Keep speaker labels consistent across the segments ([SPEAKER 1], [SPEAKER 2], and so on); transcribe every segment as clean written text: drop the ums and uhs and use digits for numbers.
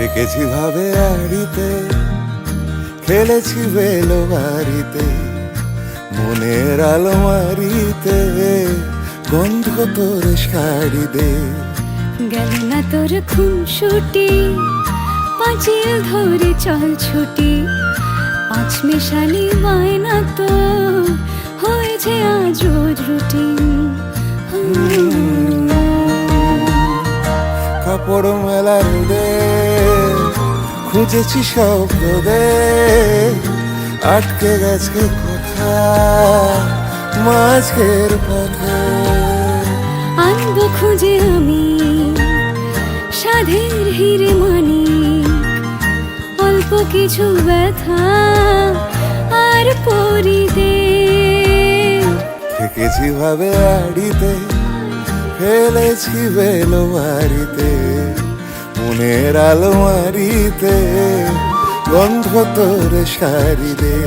[SPEAKER 1] থেকেছি ভাবে আড়িতে, খেলেছি বেলোয়ারিতে, মনের আলমারিতে গন্ধ তোর শাড়ি দে।
[SPEAKER 2] গেল না তোর খুনসুটি, পাঁচিল ধরে চল ছুটি, পাঁচ মেশালি বায়না তো হয়েছে আজ রোজ রুটিন।
[SPEAKER 1] কাপড় মেলার দে খুঁজেছি শব্দ দে, আটকে গেছে কথা মাঝের পথে।
[SPEAKER 2] আনবো খুঁজে আমি সাধের হিরে মানি, অল্প কিছু ব্যথা আর পরিদে।
[SPEAKER 1] থেকেছি ভাবে আড়িতে, ফেলেছি বেলোয়ারিতে, মনের আলমারিতে গন্ধ তোর শাড়ি দে।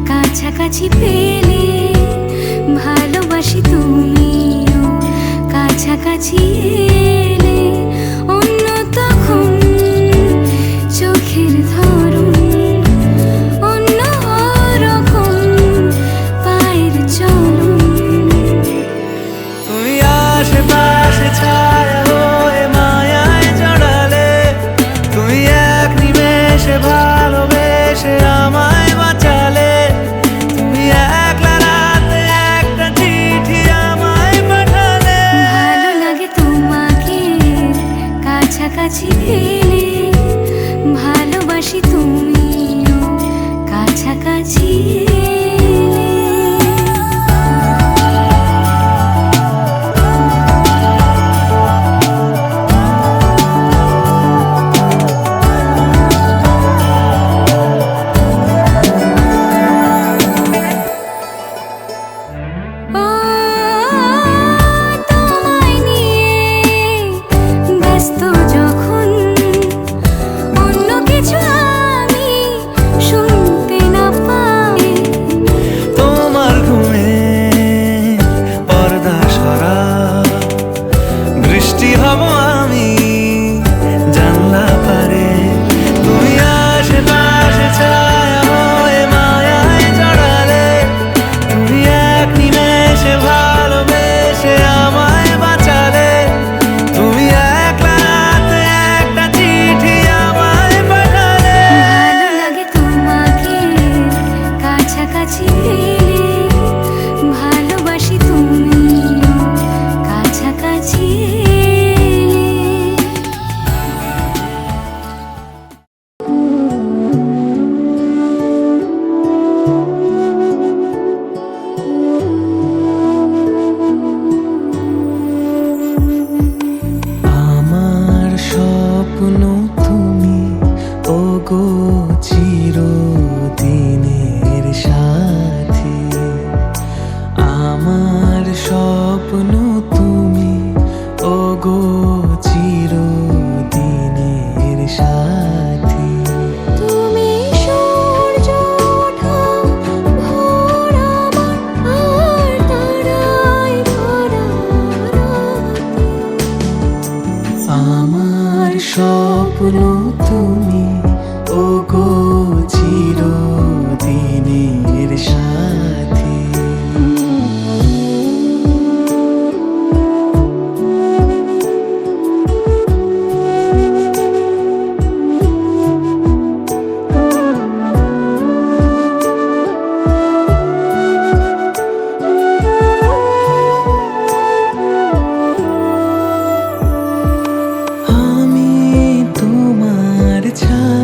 [SPEAKER 2] কাছাকাছি পেলে ভালোবাসি, তুমিও কাছাকাছি এলে অন্য তখন চোখের ধরন অন্য রকম পায়ের চলন।
[SPEAKER 3] তুমি আশেপাশে ছায়া হয়ে মায়ায় জড়ালে, তুমি এক নিমেষে ভালোবেসে আমায় বাঁচালে।
[SPEAKER 2] কাছাকাছি পেলে ভালোবাসি, তুমিও কাছাকাছি
[SPEAKER 3] স্বপ্ন তুমি, ওগো চিরদিনের সাথী। আমি তোমার ছায়া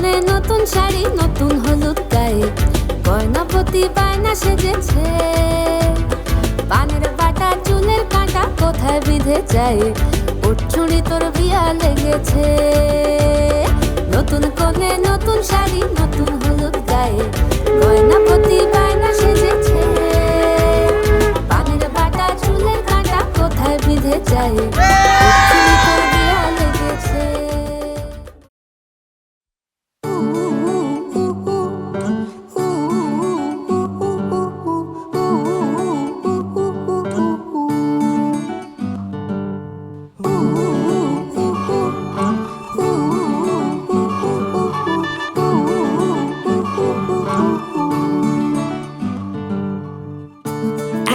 [SPEAKER 2] কোণে নতুন শাড়ি নতুন হলুদ গায়ে গয়নাপতি বায়না সেজেছে পানের বাটা চুলের কাঁটা কোথায় বিঁধে যায় ওর চুড়ি তোর বিয়া লেগেছে নতুন কোণে নতুন শাড়ি নতুন হলুদ গায়ে গয়নাপতি বায়না সেজেছে পানের বাটা চুলের কাঁটা কোথায় বিঁধে যায় ওর চুড়ি তোর বিয়া লেগেছে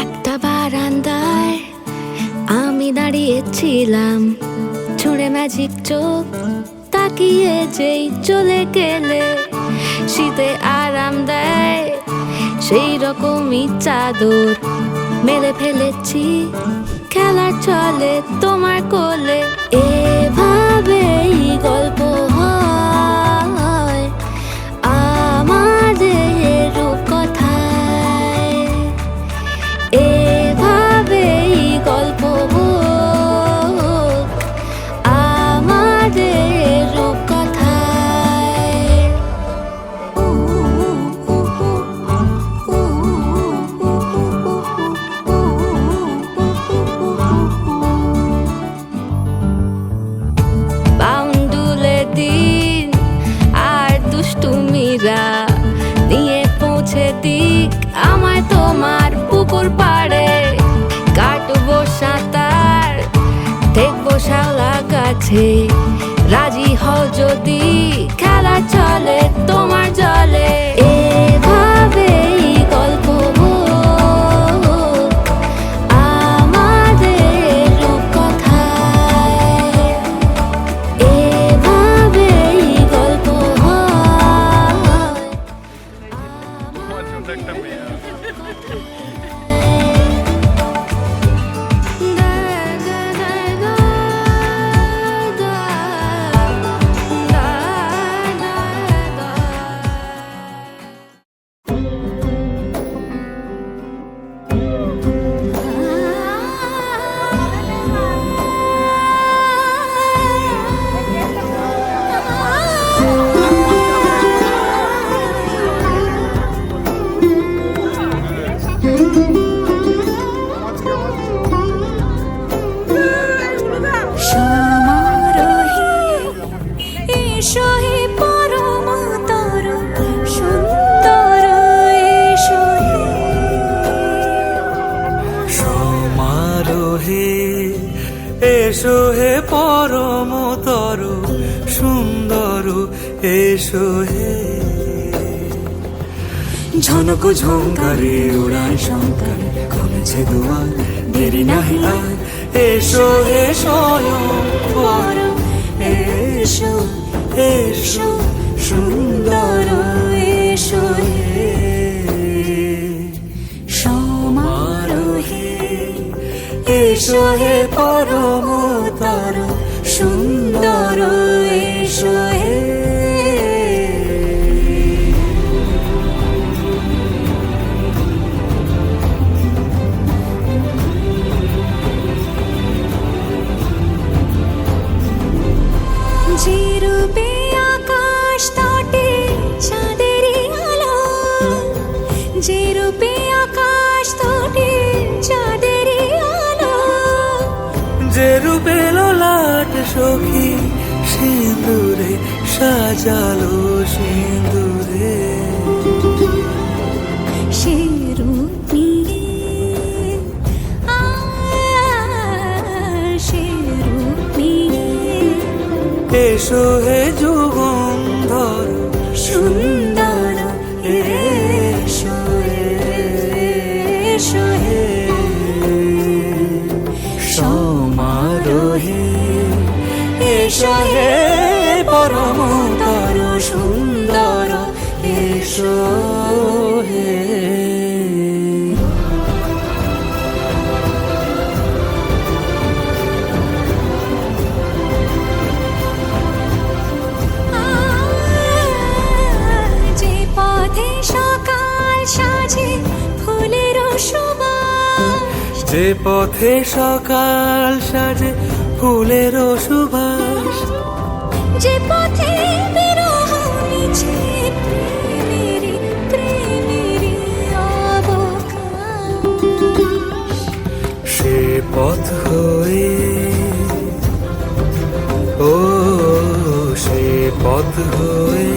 [SPEAKER 2] একটা বারান্দায় আমি দাঁড়িয়েছিলাম ছুঁড়ে ম্যাজিক চোখ তাকিয়ে যেই চলে গেলে শীতে আরাম দেয় সেই রকমই চাদর মেলে ফেলেছি খেলার চলে তোমার কোলে এভাবেই গল্প হয় আমাদের রূপকথায় এভাবেই গল্প হোক আমাদের রূপকথায় বাউন্ডুলে দিন আর দুষ্টুমিরা নিয়ে পৌঁছে দিক আমায় তোমার পুকুর পাড়ে কাটবো সাঁতার দেখবো শাওলা গাছে রাজি হও যদি খেলা চলে তোমার জলে এভাবেই গল্প হোক আমাদের রূপকথায় এভাবেই গল্প হয়
[SPEAKER 3] সমারোহে এসো হে পরমতর সুন্দর এসো হে ঝনক ঝঙ্কারে উড়ায় শঙ্কার কমেছে দুয়ার দেরি নাহি আর এসো হে স্বয়ং পর এসো এসো সুন্দর এসো হে সমারোহে এসো হে পরমতর সুন্দর এসো হে
[SPEAKER 2] যে রূপে আকাশ তটে চাঁদেরই আলো যে রূপে আকাশ তটে চাঁদেরই আলো
[SPEAKER 3] যে রূপে লোলাট সখী সিঁদুরে সাজালো সিঁদুরে
[SPEAKER 2] সে রূপ নিয়ে সে রূপ নিয়ে
[SPEAKER 3] এসো হে যুগন্ধর
[SPEAKER 2] সুন্দর এসো এসো হে
[SPEAKER 3] সমারোহে এসো হে পরমতর সুন্দর এসো হে যে পথে সকাল সাজে ফুলের সুবাস,
[SPEAKER 2] যে পথে বিরহ মিছে প্রেমেরই প্রেমেরই অবকাশ,
[SPEAKER 3] সে পথ হয়ে ও সে পথ হয়ে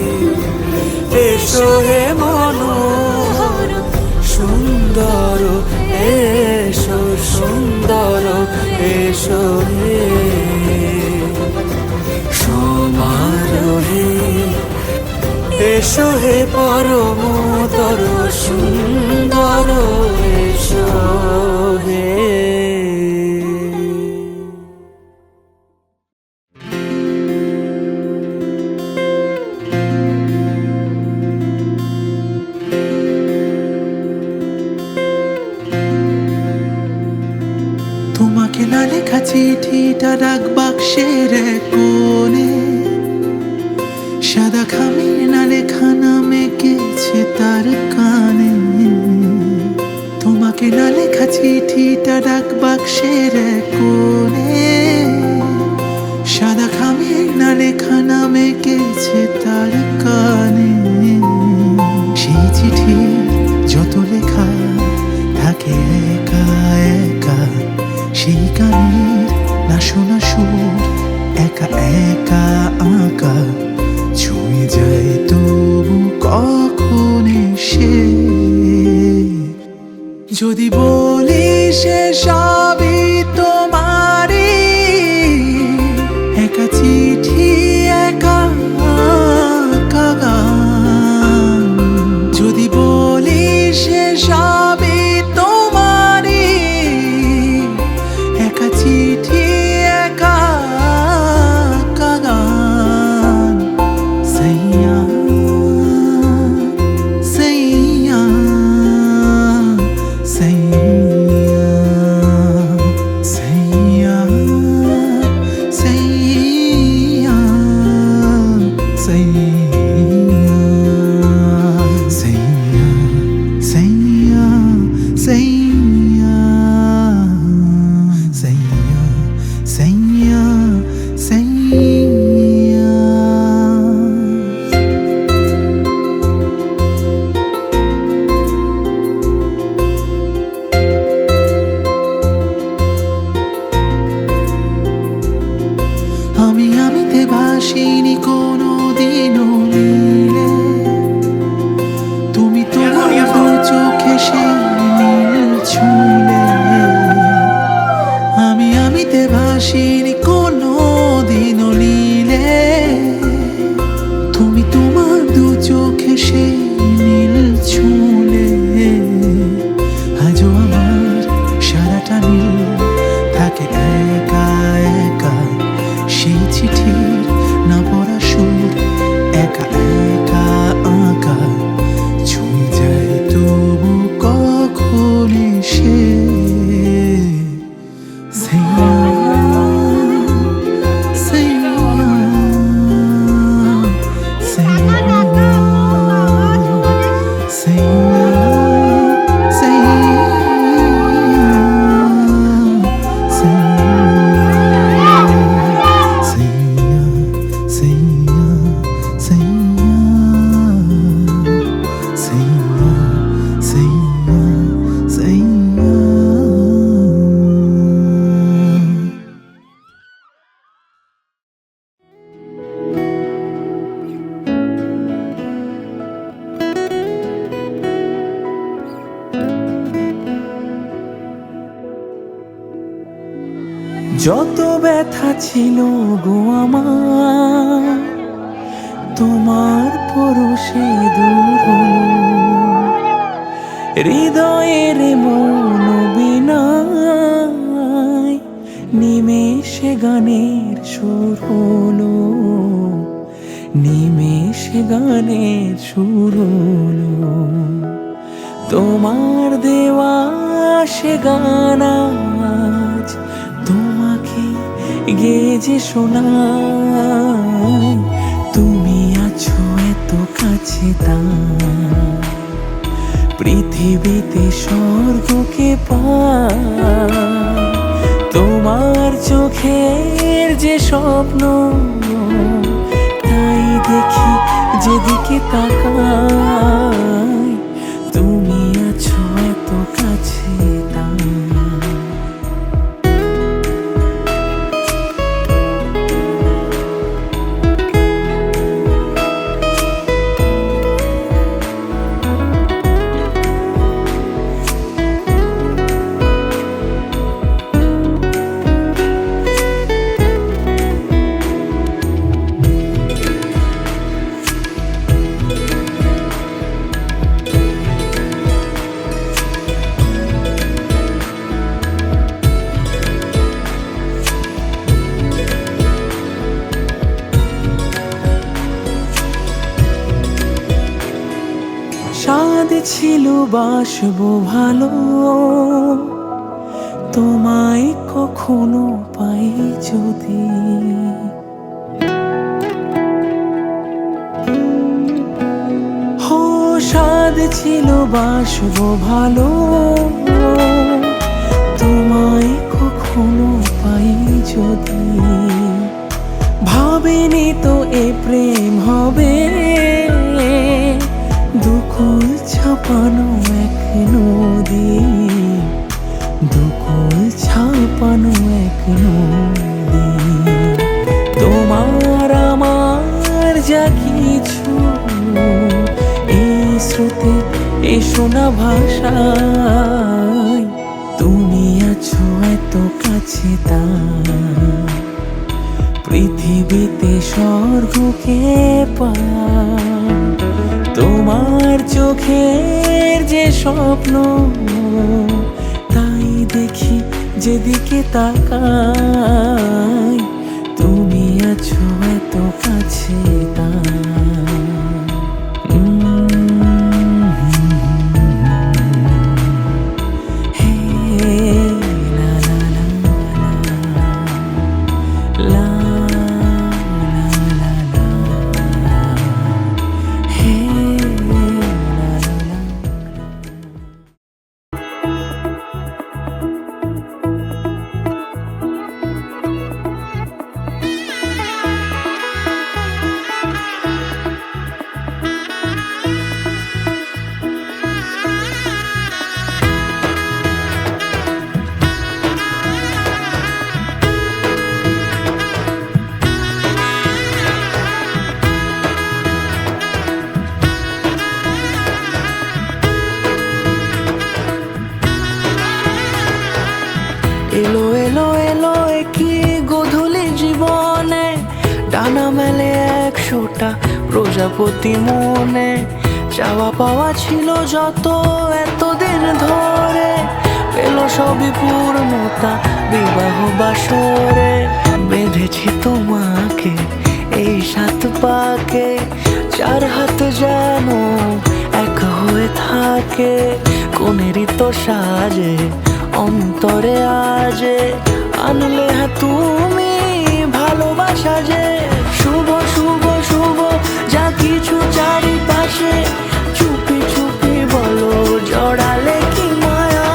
[SPEAKER 3] এসো হে মনোহর সুন্দর, এসো সুন্দর, এসো হে সমারোহে, এসো হে পরমতর সুন্দর, এসো হে।
[SPEAKER 4] তোমাকে না লেখা চিঠিটা রাখ বাক্সের এক কোণে, সাদা খামের না লেখা নাম এঁকেছে তার কানে। তোমাকে না লেখা চিঠিটা রাখ বাক্সের এক কোণে, সাদা খামের না লেখা নাম এঁকেছে তার কানে। সেই চিঠি যত লেখা থাকে একা একা, সেই গানের না শোনা সুর একা একা আঁকা, ছুঁয়ে যায় তবু কখন এসে। যদি বলি সে সবই তোমারই, একা চিঠি একা একা গান। যদি বলি সে সবই তোমারই, একা চিঠি একা একা গান। সাইয়া সাইয়া সাইয়া সাইয়া সাইয়া সাইয়া সাইয়া সাইয়া সাইয়া সাইয়া সাইয়া। আমি আমিতে ভাসিনি কোনো দিনও নীলে, তুমি তোমার দু চোখে সে নীল ছুঁলে। আমি আমিতে ভাসিনি কোনো দিনও নীলে, তুমি তোমার দু চোখে সে নীল ছুঁলে। আজও আমার সারাটা নীল থাকে একা একা, সেই চিঠির না পড়া সুর একা একা আঁকা, ছুঁয়ে যায় তবু কখন এসে। সাইয়া সাইয়া সাইয়া যত ব্যথা ছিল গো আমার, তোমার পরশে দূর হলো। হৃদয়ের মন বিনায় নিমেষে গানের সুর হলো, নিমেষে গানের সুর হলো। তোমার দেওয়া সে গান আজ তোমাকে গেয়ে যে শোনাই। তুমি আছো এত কাছে, তা
[SPEAKER 3] পৃথিবীতে স্বর্গকে পাই তোমার চোখের যে স্বপ্ন, তাই দেখি যেদিকে তাকাই তুমি আছো এত কাছে তাই। স্বাদ ছিল বাসবো ভালো, তোমায় কখনো পাই যদি। হো স্বাদ ছিল বাসবো ভালো, তোমায় কখনো পাই যদি। ভাবিনি তো এ প্রেম হবে, দুকুল ছাপানো এক নদী, দুকুল ছাপানো এক নদী। তোমার আমার যা কিছু এই স্রোতে এই শোনা ভাষায় তুমি আছো এত কাছে তাই। পৃথিবীতে স্বর্গকে পাই তোমার চোখের যে স্বপ্ন, তাই দেখি যেদিকে তাকাই তুমি আছো এত কাছে তাই। এলো এলো এলো কি গোধূলি জীবনে, ডানা মেলে 100টা প্রজাপতি মনে। চাওয়া পাওয়া ছিল যত এতদিন ধরে, পেলো সবই পূর্ণতা বিবাহ বাসরে। বেঁধেছি তোমাকে এই 7 পাকে, 4 হাত যেন এক হয়ে থাকে। কোনেরই তো সাজে অন্তরে আজে আনলে তুমি ভালোবাসা যে। শুভ শুভ শুভ যা কিছু চারিপাশে, চুপি চুপি বলো জড়ালে কি মায়া।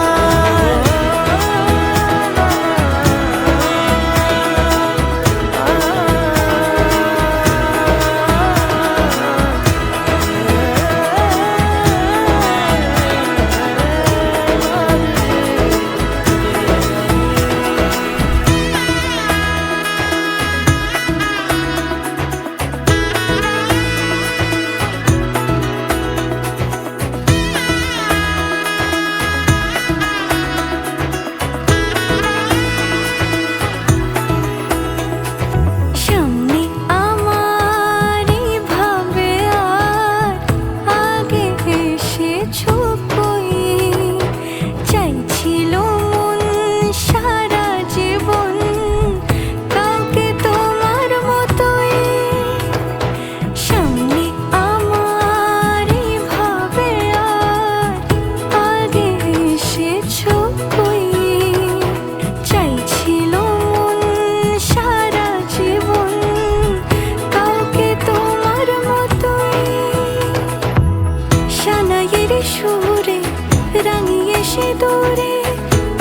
[SPEAKER 2] সিঁদুরে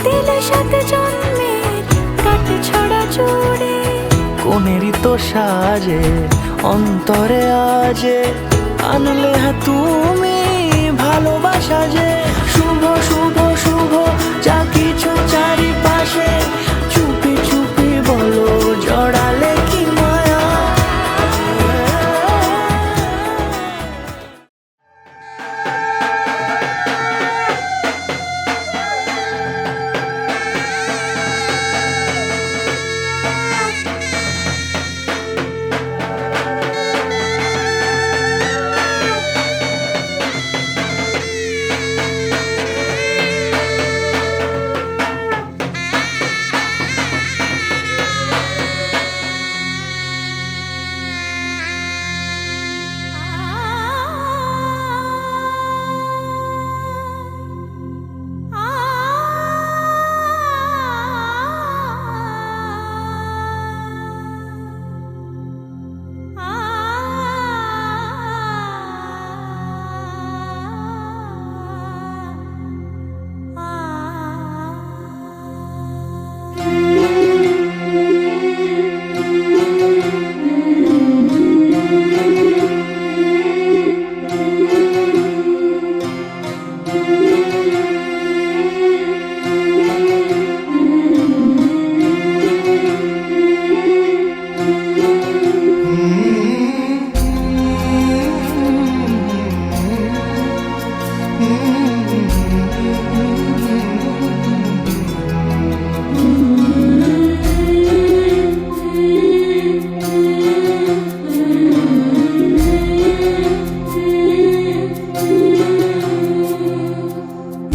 [SPEAKER 2] দিলে সাথে জন্মের কাট ছড়া জুড়ে।
[SPEAKER 3] কোনেরই তো সাজে অন্তরে আজে আনলে তুমি ভালোবাসা যে শুভ শুভ শুভ যা কিছু চারিপাশে চুপি চুপি বলো জড়ালে কি মায়া।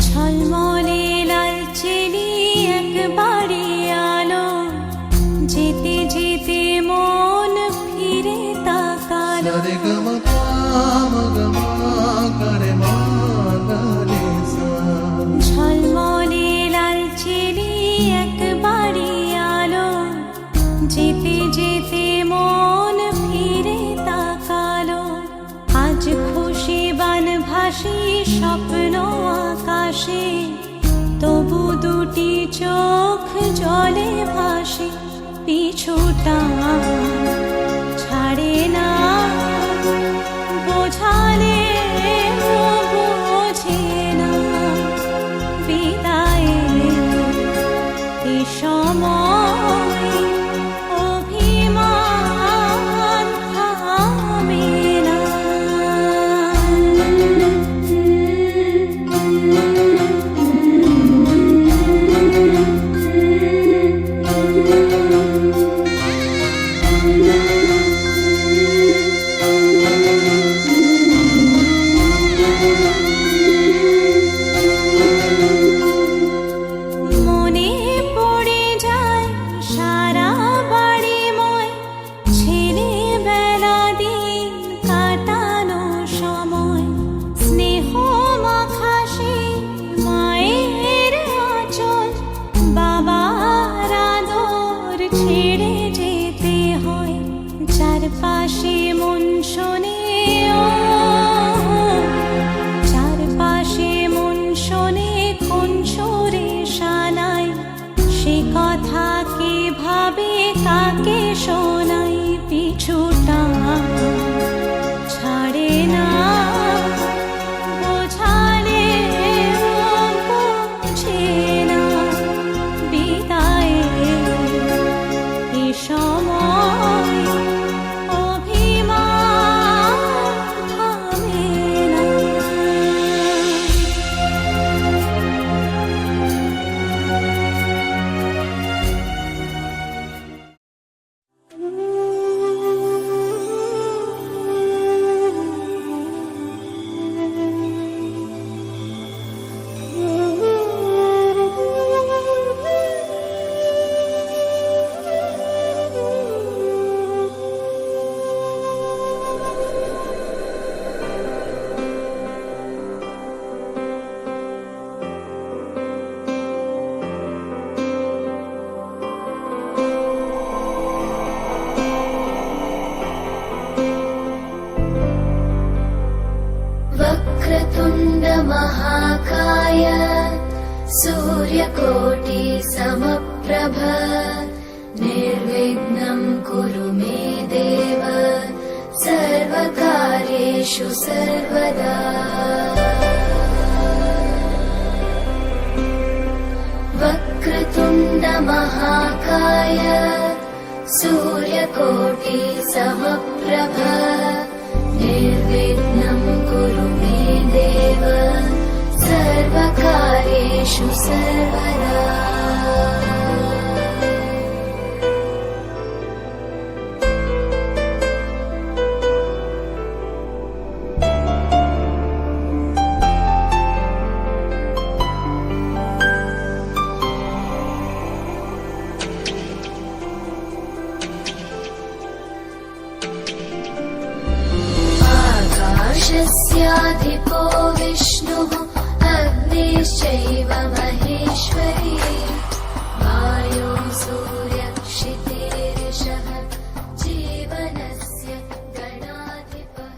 [SPEAKER 2] ঝলমলে লাল চিনি একবারে আলো যেতে যেতে মন ফিরে তাকালো। ঝলমলে লাল চিনি একবারে আলো যেতে যেতে মন ফিরে তাকালো। আজ খুশি বান ভাসি স্বপ্ন আকাশে তবু দুটি চোখ জলে ভাসে পিছুটা ছাড়ে না বোঝালে বোঝে না বিদায়ে এ সময় অভিমান থামে না। মনে পড়ে যায় সারা বাড়িময় ছেলেবেলা দিন কাটানো সময়। স্নেহ মাখাসে মায়ের আঁচল বাবার আদর ছেড়ে যেতে হয়। চারপাশে মন শোনে চারপাশে মন শোনে কোন সুরে শানাই সে কথা কে ভাবে কাকে শোনাই পিছুটা ছাড়ে না বোঝালে বোঝে না বিদায়ে এ সময় অভিমান থামে না।
[SPEAKER 5] वक्रतुण्ड महाकाय
[SPEAKER 2] सूर्यकोटि समप्रभ निर्विघ्नं कुरु मे देव सर्वकार्येषु सर्वदा वक्रतुण्ड महाकाय सूर्यकोटि समप्रभ निर्विघ्नं कुरु मे देव सर्वकार्येषु सर्वदा आकाशस्याधिपो विष्णुः अग्निश्चैव महेश्वरी वायो सूर्यक्षितेरिषः जीवनस्य गणाधिपः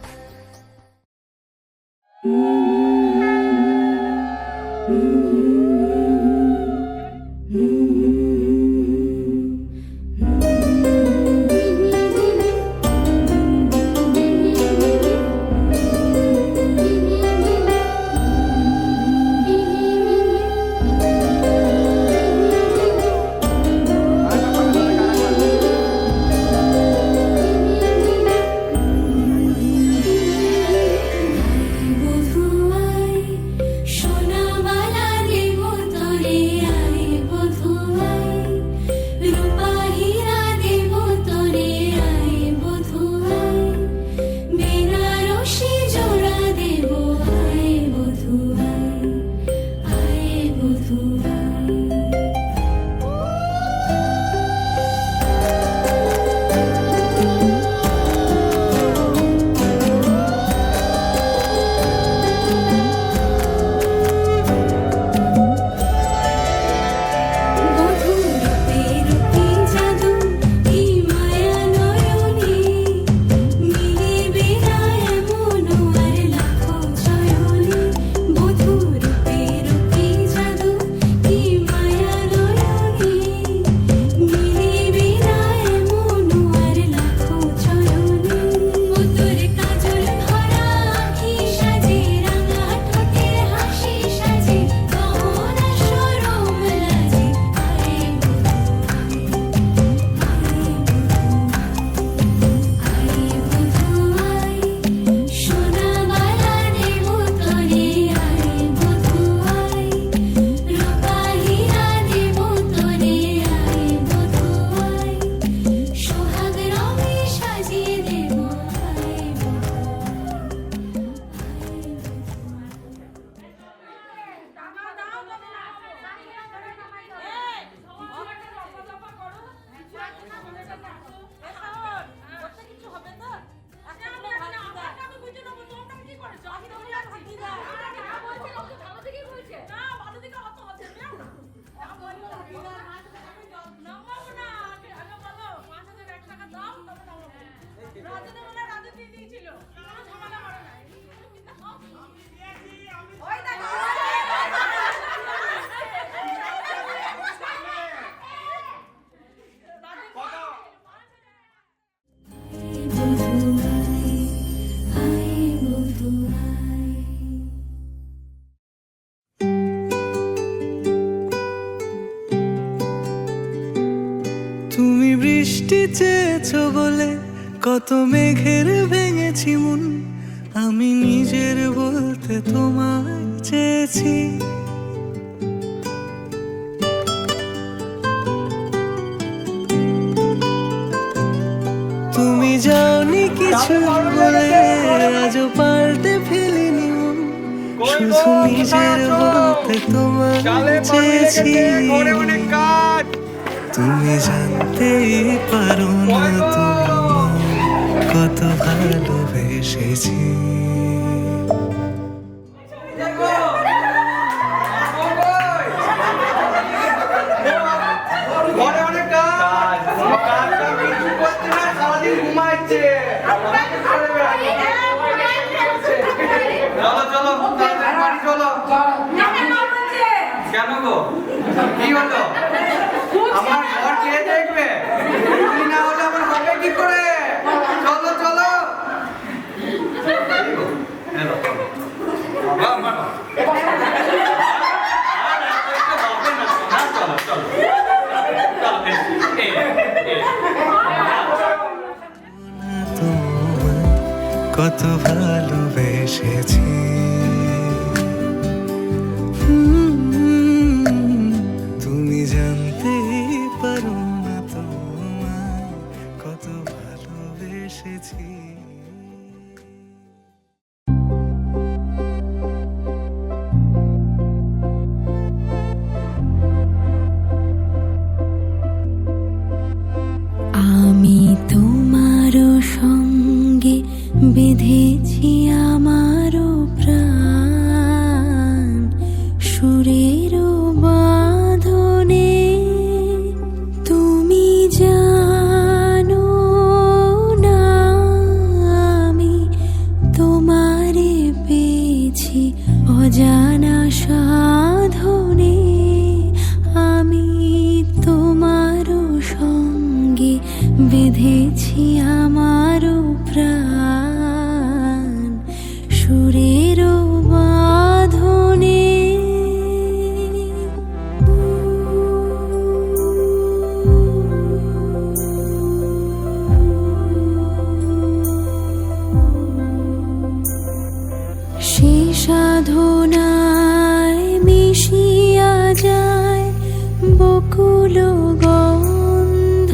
[SPEAKER 3] তুমি বৃষ্টি চেয়েছো বলে কত মেঘের ভেঙেছি মন, আমি নিজের বলতে তোমায় চেয়েছি। তুমি যাওনি কিছু বলে আজও পাল্টে ফেলিনি মন, শুধু নিজের বলতে তোমায় চেয়েছি। তুমি জানতেই পারো না তুমি কত ভালোবেসেছি।
[SPEAKER 5] কেন করবো। কি হলো? আমার ঘর কে দেখবে? তুমি না হলে আমার হবে কি করে? চলো চলো। হ্যালো বাবা আমার চলো চলো
[SPEAKER 3] কত ভালোবেসেছি তুমি জানতে পারো না তোমায় কত ভালোবেসেছি।
[SPEAKER 2] আমি তোমার সঙ্গে বেঁধেছি আমারও প্রাণ সুরের বাঁধনে তুমি জানো না আমি তোমারে পেয়েছি অজানা সাধনে আমি তোমারও সঙ্গে বেঁধেছি আমারও প্রাণ সুরের বাঁধনে সে সাধনায় মিশিয়া যায় বকুল গন্ধ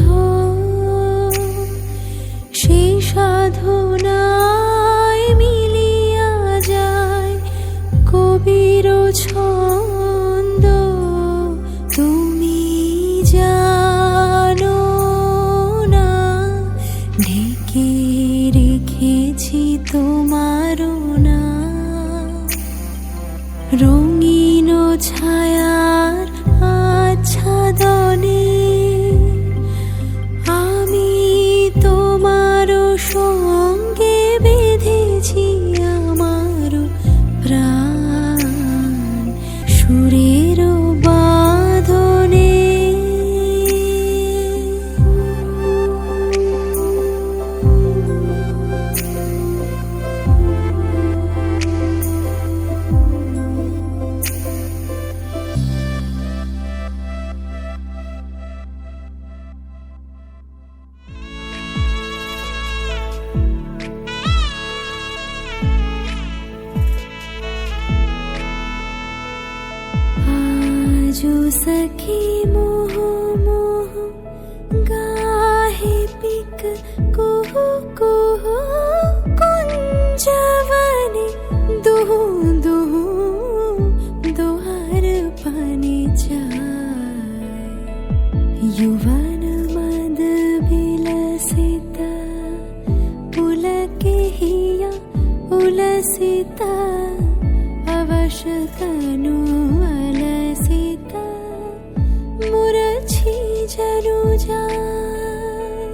[SPEAKER 2] সে সাধনায় মিলিয়া যায় কবির ছন্দ তুমি জানো না ঢেকে রেখেছি তোমারও না রঙিন ছায়ার আচ্ছাদনে আমি তোমার সঙ্গে বেঁধেছি আমার প্রাণ সুরের বাঁধনে आजो सखी मोह मोह गाहे पिक कुहु कुहु कुंजवने दुहु दुहु दोहर पानी जाए युवन मद बिलसिता पुलके हिया उलसिता अवश्य तनु अलसिता मुरछी जनु जाए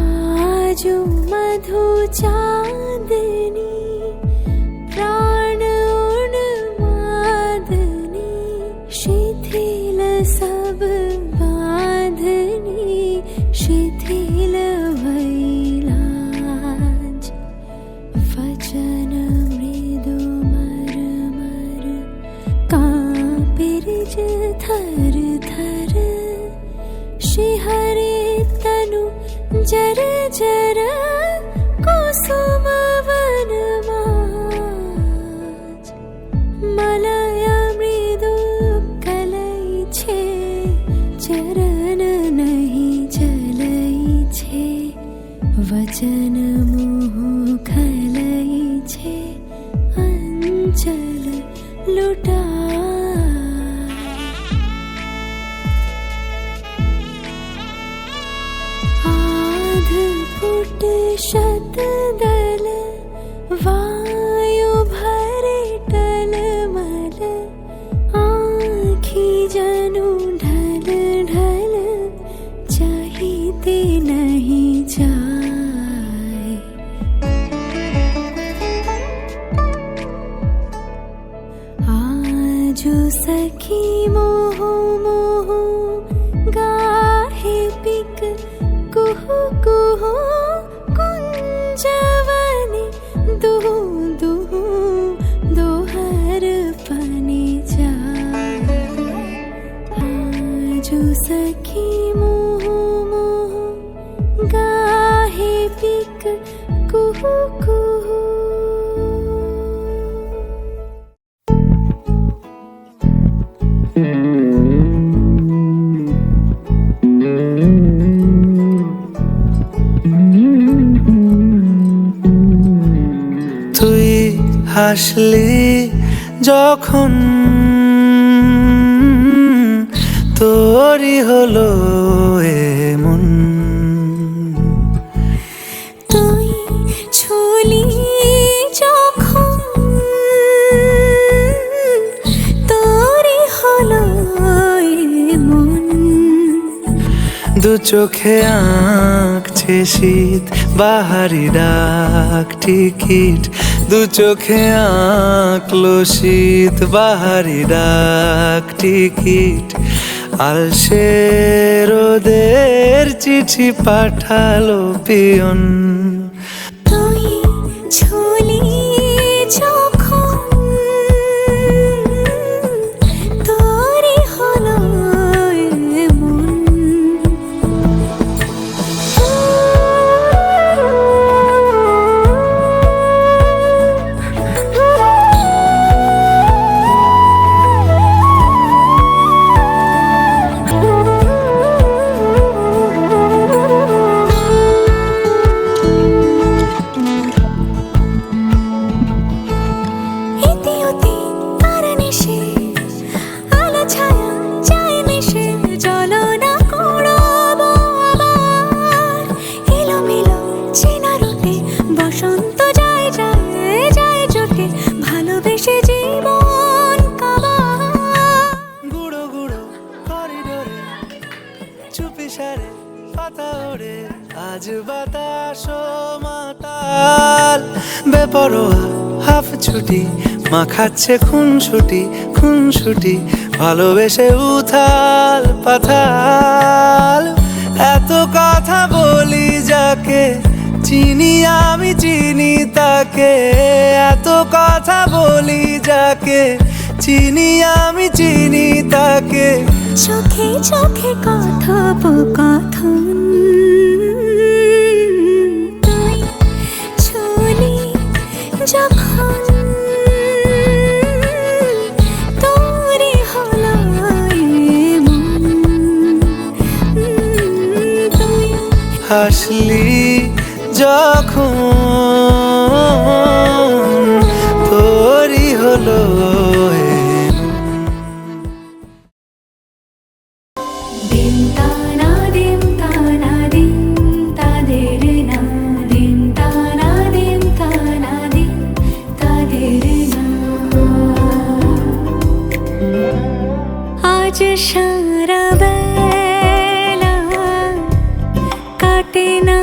[SPEAKER 2] आजो मधु चांदनी प्राण उन्मादनी शिथिल सब बांधनी शिथिल भैलाज वचन मृदु मर कांपिरिज थर थर शिहरे तनु जर जर कुसुम वन माज मलया मृदु कलई छे चरण नहीं चलई छे वचन मुह खलई छे अंचल लुटा आध फुट शत दल वायु भरे टल मल आँखी जनु ढल ढल चाहते नहीं जाए जो सखी मोह मोह गाहे पिक कुहू कुहू कुंजवने दुहू दुहू दोहर पानी जा जो सखी मोह मोह गाहे पिक कुहू कुहू।
[SPEAKER 3] তুই হাসলি যখন তোরই হলো এমন,
[SPEAKER 2] তুই ছুলি যখন তোরই হলো মন,
[SPEAKER 3] দু চোখে আঁকছে শীত বাহারি ডাক টিকিট, দু চোখে আঁকলো শীত বাহারি ডাক টিকিট, আলসে রোদের চিঠি পাঠালো পিয়ন।
[SPEAKER 2] তুই ছুলি যখন তোরই হলো মন। বসন্ত যায় যায় যায় জোটে ভালোবেসে জীবন কাবার।
[SPEAKER 3] গুঁড়ো গুঁড়ো করিডোরে চুপি সারে পাতা ওড়ে, আজ বাতাস মাতাল বেপরোয়া হাফ ছুটি, মাখাচ্ছে খুনসুটি খুনসুটি, ভালোবেসে উথাল পাথাল। এত কথা বলি যাকে চিনি আমি চিনি তাকে, এত কথা বলি যাকে চিনি আমি চিনি তাকে,
[SPEAKER 2] চোখে চোখে কথোপকথন। তুই ছুলি যখন তোরই হলো মন, তুই
[SPEAKER 3] হাসলি যখন তোরই হলো
[SPEAKER 2] দিন তানা দিন তানা দিন তাদের না, দিন তানা দিন তানা দিন তাদের না। আজ সারা বেলা কাটে না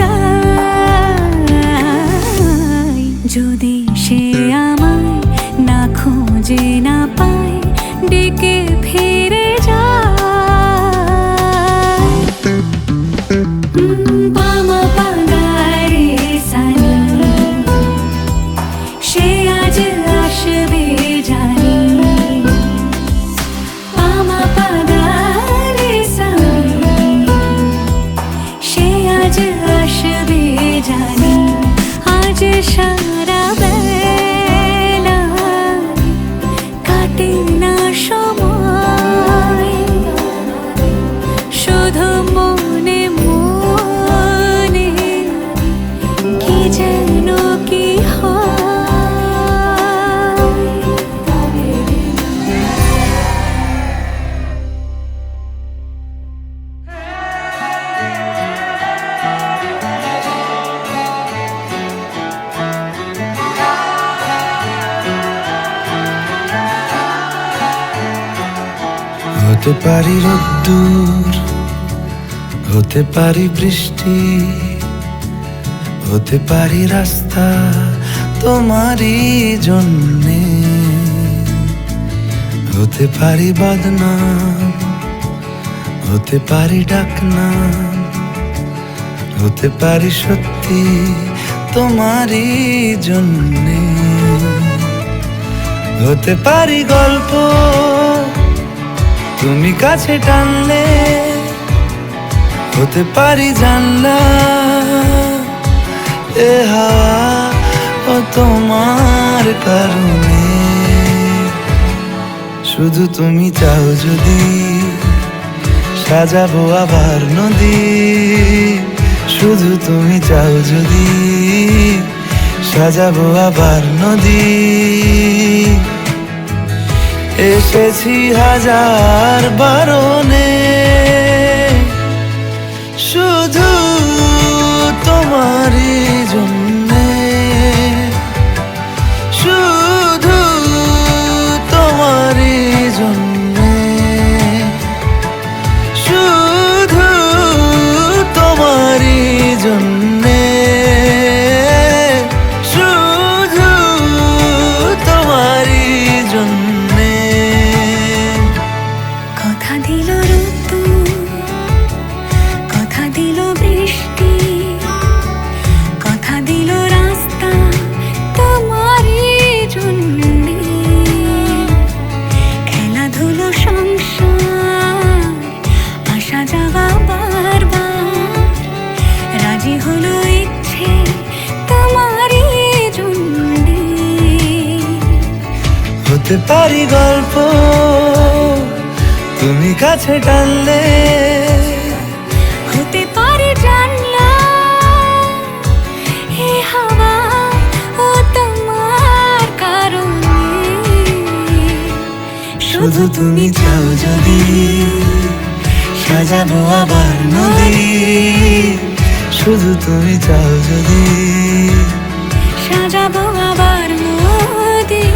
[SPEAKER 2] যায়। যদি সে আমায় না খোঁজে না পায়, ডেকে ফিরে যায়। পামা পাগারে সানি, সে আজ আসবে জানি। পামা পাগারে সানি, সে আজ আসবে জানি। আজ সারা বেলা কাটে না সময়, শুধু মনে মনে কি যেন কি হয়।
[SPEAKER 4] হতে পারি রোদ্দুর, হতে পারি বৃষ্টি, হতে পারি রাস্তা তোমারই জন্যে, হতে পারি বদনাম, হতে পারি ডাকনাম, হতে পারি সত্যি তোমারই জন্যে, হতে পারি গল্প তুমি কাছে টানলে, হতে পারি জানলা এ হাওয়া ও তোমার কারণে। শুধু তুমি চাও যদি সাজাবো আবার নদী, শুধু তুমি চাও যদি সাজাবো আবার নদী। এসেছি হাজার বারণে, শুধু তোমারই জন্যে, শুধু তোমারই জন্যে, শুধু তোমারই জন্যে, শুধু তোমারই জন্যে।
[SPEAKER 2] কথা দিল ঋতু, কথা দিল বৃষ্টি, কথা দিল রাস্তা তোমারই জন্যে। খেলাধুলো সংসার, আসা যাওয়া বারবার, রাজি হলো ইচ্ছে তোমারই জন্যে।
[SPEAKER 4] হতে পারি গল্প তুমি কাছে টানলে,
[SPEAKER 2] হতে পারে জানলা এ হাওয়া ও তোমার কারণে।
[SPEAKER 4] শুধু তুমি চাও যদি সাজাবো আবার নদী, শুধু তুমি চাও যদি
[SPEAKER 2] সাজাবো আবার নদী।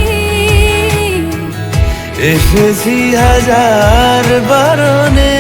[SPEAKER 4] এসেছি হাজার বারণে।